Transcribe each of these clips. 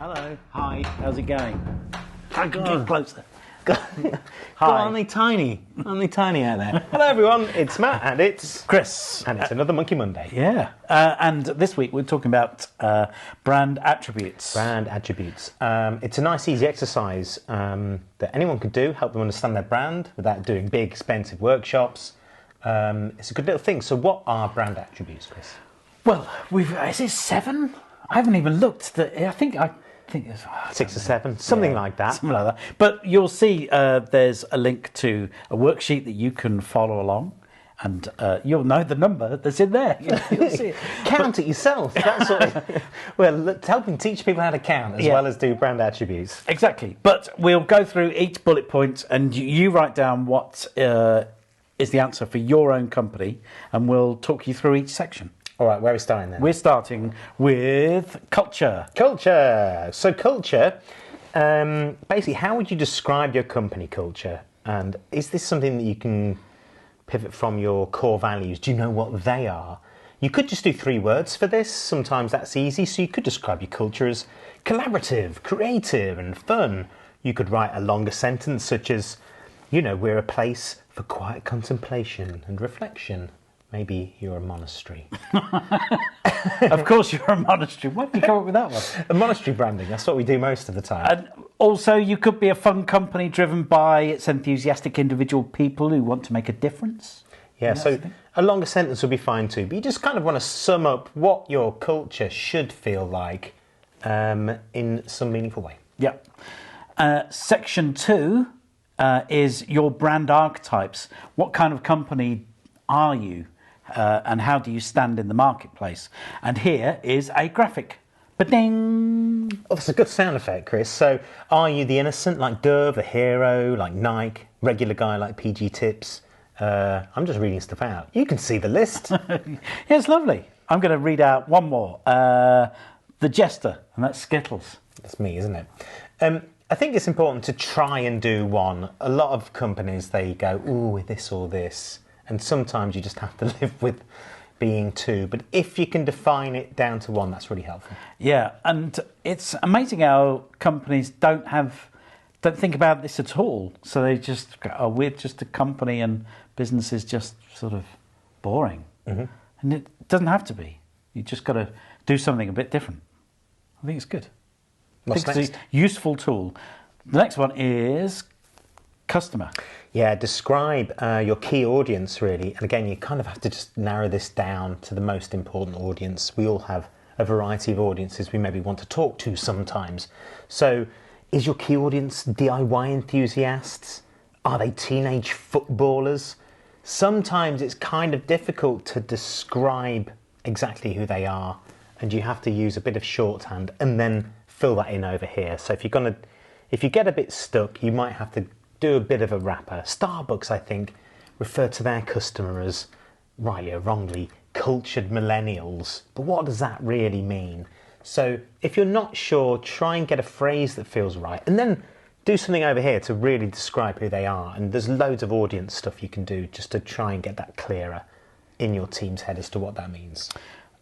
Hello. Hi. How's it going? Hi, Get closer. Hi. Aren't they tiny? Aren't they tiny out there? Hello, everyone. It's Matt, and it's Chris. and it's another Monkey Monday. Yeah. And this week we're talking about brand attributes. Brand attributes. It's a nice, easy exercise that anyone could do, help them understand their brand without doing big, expensive workshops. It's a good little thing. So, what are brand attributes, Chris? Well, is it 7? I haven't even looked. I think it's 6 or 7, something like that. Something like that. But you'll see there's a link to a worksheet that you can follow along, and you'll know the number that's in there. You'll see it. Count it yourself. That's what it's helping teach people how to count as well as do brand attributes. Exactly. But we'll go through each bullet point, and you write down what is the answer for your own company, and we'll talk you through each section. All right, where are we starting then? We're starting with culture. Culture. So culture, basically, how would you describe your company culture? And is this something that you can pivot from your core values? Do you know what they are? You could just do 3 words for this. Sometimes that's easy. So you could describe your culture as collaborative, creative, and fun. You could write a longer sentence such as, we're a place for quiet contemplation and reflection. Maybe you're a monastery. Of course you're a monastery. Why did you come up with that one? A monastery branding, that's what we do most of the time. And also, you could be a fun company driven by its enthusiastic individual people who want to make a difference. Yeah, so a longer sentence would be fine too, but you just kind of want to sum up what your culture should feel like in some meaningful way. Yeah. Section 2 is your brand archetypes. What kind of company are you? And how do you stand in the marketplace? And here is a graphic. Ba-ding! Oh, that's a good sound effect, Chris. So, are you the innocent like Dove, the hero like Nike, regular guy like PG Tips? I'm just reading stuff out. You can see the list. Yeah, it's lovely. I'm going to read out one more. The Jester, and that's Skittles. That's me, isn't it? I think it's important to try and do one. A lot of companies, they go, ooh, this or this. And sometimes you just have to live with being 2. But if you can define it down to 1, that's really helpful. Yeah, and it's amazing how companies don't think about this at all. So they just go, we're just a company and business is just sort of boring. Mm-hmm. And it doesn't have to be. You just got to do something a bit different. I think it's good. What's I think next? It's a useful tool. The next one is customer. Yeah, describe your key audience, really. And again, you kind of have to just narrow this down to the most important audience. We all have a variety of audiences we maybe want to talk to sometimes. So is your key audience DIY enthusiasts? Are they teenage footballers? Sometimes it's kind of difficult to describe exactly who they are, and you have to use a bit of shorthand and then fill that in over here. So if you get a bit stuck, you might have to do a bit of a wrapper. Starbucks, I think, refer to their customer as, rightly or wrongly, cultured millennials. But what does that really mean? So if you're not sure, try and get a phrase that feels right, and then do something over here to really describe who they are. And there's loads of audience stuff you can do just to try and get that clearer in your team's head as to what that means.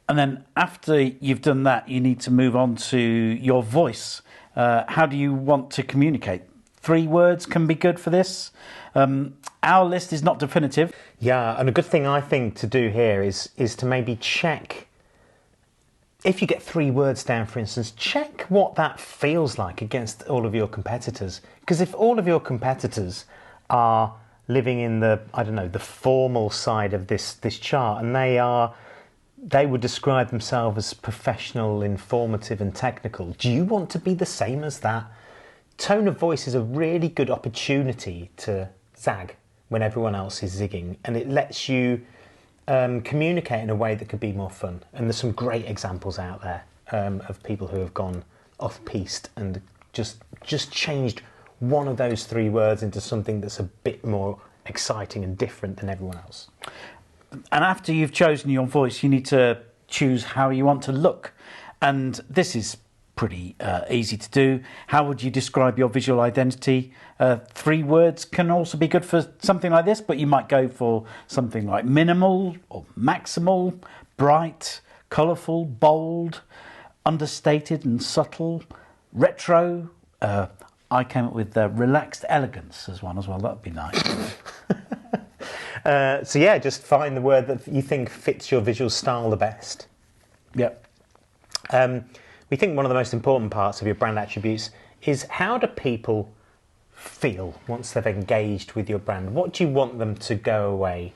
And then after you've done that, you need to move on to your voice. How do you want to communicate? 3 words can be good for this. Our list is not definitive. Yeah, and a good thing I think to do here is to maybe check, if you get 3 words down, for instance, check what that feels like against all of your competitors. Because if all of your competitors are living in the formal side of this chart, and they would describe themselves as professional, informative and technical, do you want to be the same as that? Tone of voice is a really good opportunity to zag when everyone else is zigging, and it lets you communicate in a way that could be more fun. And there's some great examples out there of people who have gone off-piste and just changed one of those 3 words into something that's a bit more exciting and different than everyone else. And after you've chosen your voice, you need to choose how you want to look. And this is pretty easy to do. How would you describe your visual identity? 3 words can also be good for something like this, but you might go for something like minimal or maximal, bright, colourful, bold, understated and subtle, retro. I came up with relaxed elegance as one as well. That would be nice. So yeah, just find the word that you think fits your visual style the best. Yep. We think one of the most important parts of your brand attributes is how do people feel once they've engaged with your brand? What do you want them to go away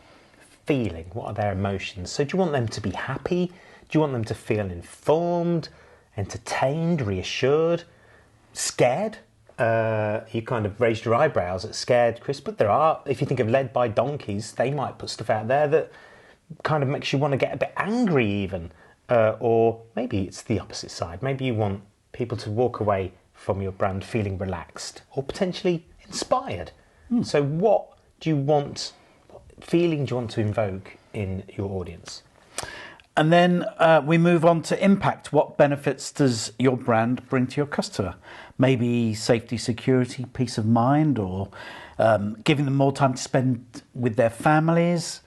feeling? What are their emotions? So do you want them to be happy? Do you want them to feel informed, entertained, reassured, scared? You kind of raised your eyebrows at scared, Chris, but there are, if you think of led by donkeys, they might put stuff out there that kind of makes you want to get a bit angry even. Or maybe it's the opposite side. Maybe you want people to walk away from your brand feeling relaxed or potentially inspired. So what feeling do you want to invoke in your audience? And then we move on to impact. What benefits does your brand bring to your customer? Maybe safety, security, peace of mind, or giving them more time to spend with their families.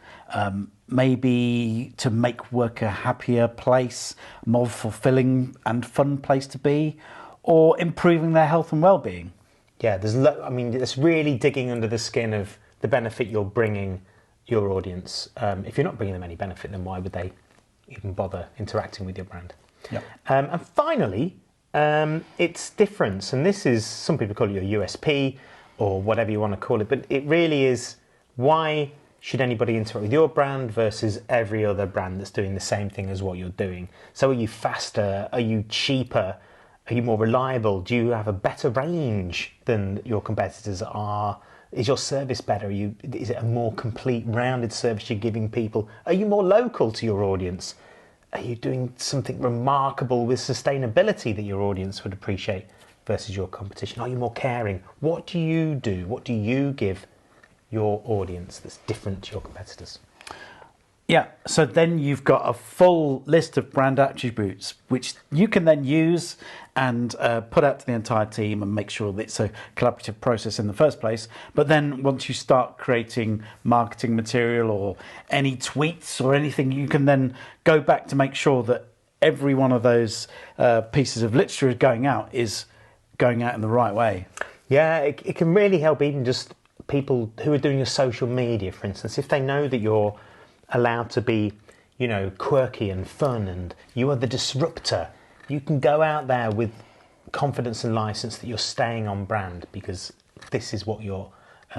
Maybe to make work a happier place, more fulfilling and fun place to be, or improving their health and well-being. Yeah, it's really digging under the skin of the benefit you're bringing your audience. If you're not bringing them any benefit, then why would they even bother interacting with your brand? Yep. And finally, it's difference. And this is, some people call it your USP or whatever you want to call it, but it really is, why should anybody interact with your brand versus every other brand that's doing the same thing as what you're doing? So are you faster? Are you cheaper? Are you more reliable? Do you have a better range than your competitors are? Is your service better? Is it a more complete, rounded service you're giving people? Are you more local to your audience? Are you doing something remarkable with sustainability that your audience would appreciate versus your competition? Are you more caring? What do you do? What do you give your audience that's different to your competitors? Yeah, so then you've got a full list of brand attributes which you can then use and put out to the entire team and make sure that it's a collaborative process in the first place. But then once you start creating marketing material or any tweets or anything, you can then go back to make sure that every one of those pieces of literature is going out in the right way. Yeah, it can really help even just people who are doing your social media, for instance, if they know that you're allowed to be, quirky and fun and you are the disruptor, you can go out there with confidence and license that you're staying on brand because this is what your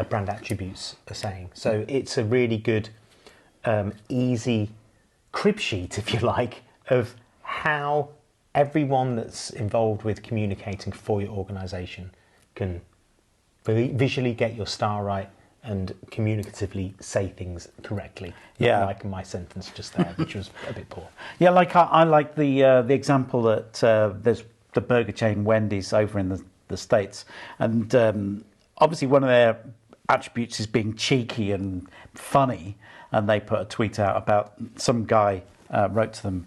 brand attributes are saying. So it's a really good, easy crib sheet, if you like, of how everyone that's involved with communicating for your organisation can visually get your style right and communicatively say things correctly. Yeah, like my sentence just there, which was a bit poor. Yeah, like I like the example that there's the burger chain Wendy's over in the States, and obviously one of their attributes is being cheeky and funny, and they put a tweet out about some guy wrote to them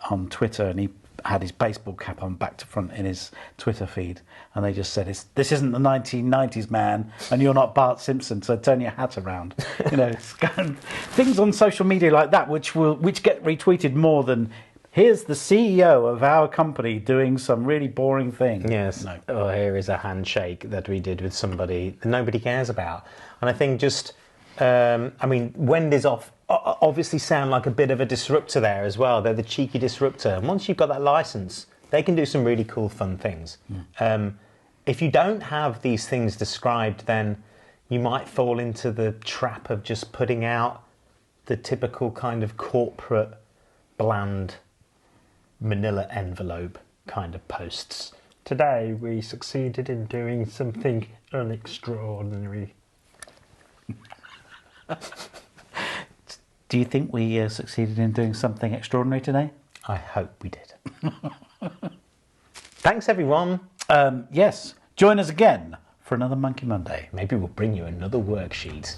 on Twitter, and he had his baseball cap on back to front in his Twitter feed, and they just said, "This isn't the 1990s, man, and you're not Bart Simpson, so turn your hat around." It's kind of things on social media like that, which get retweeted more than here's the CEO of our company doing some really boring thing. Yes. No. Oh, here is a handshake that we did with somebody that nobody cares about, and I think just, Wendy's obviously sound like a bit of a disruptor there as well. They're the cheeky disruptor. And once you've got that license, they can do some really cool, fun things. If you don't have these things described, then you might fall into the trap of just putting out the typical kind of corporate, bland, manila envelope kind of posts. Today, we succeeded in doing something unextraordinary. Do you think we succeeded in doing something extraordinary today? I hope we did. Thanks, everyone. Yes. Join us again for another Monkey Monday. Maybe we'll bring you another worksheet.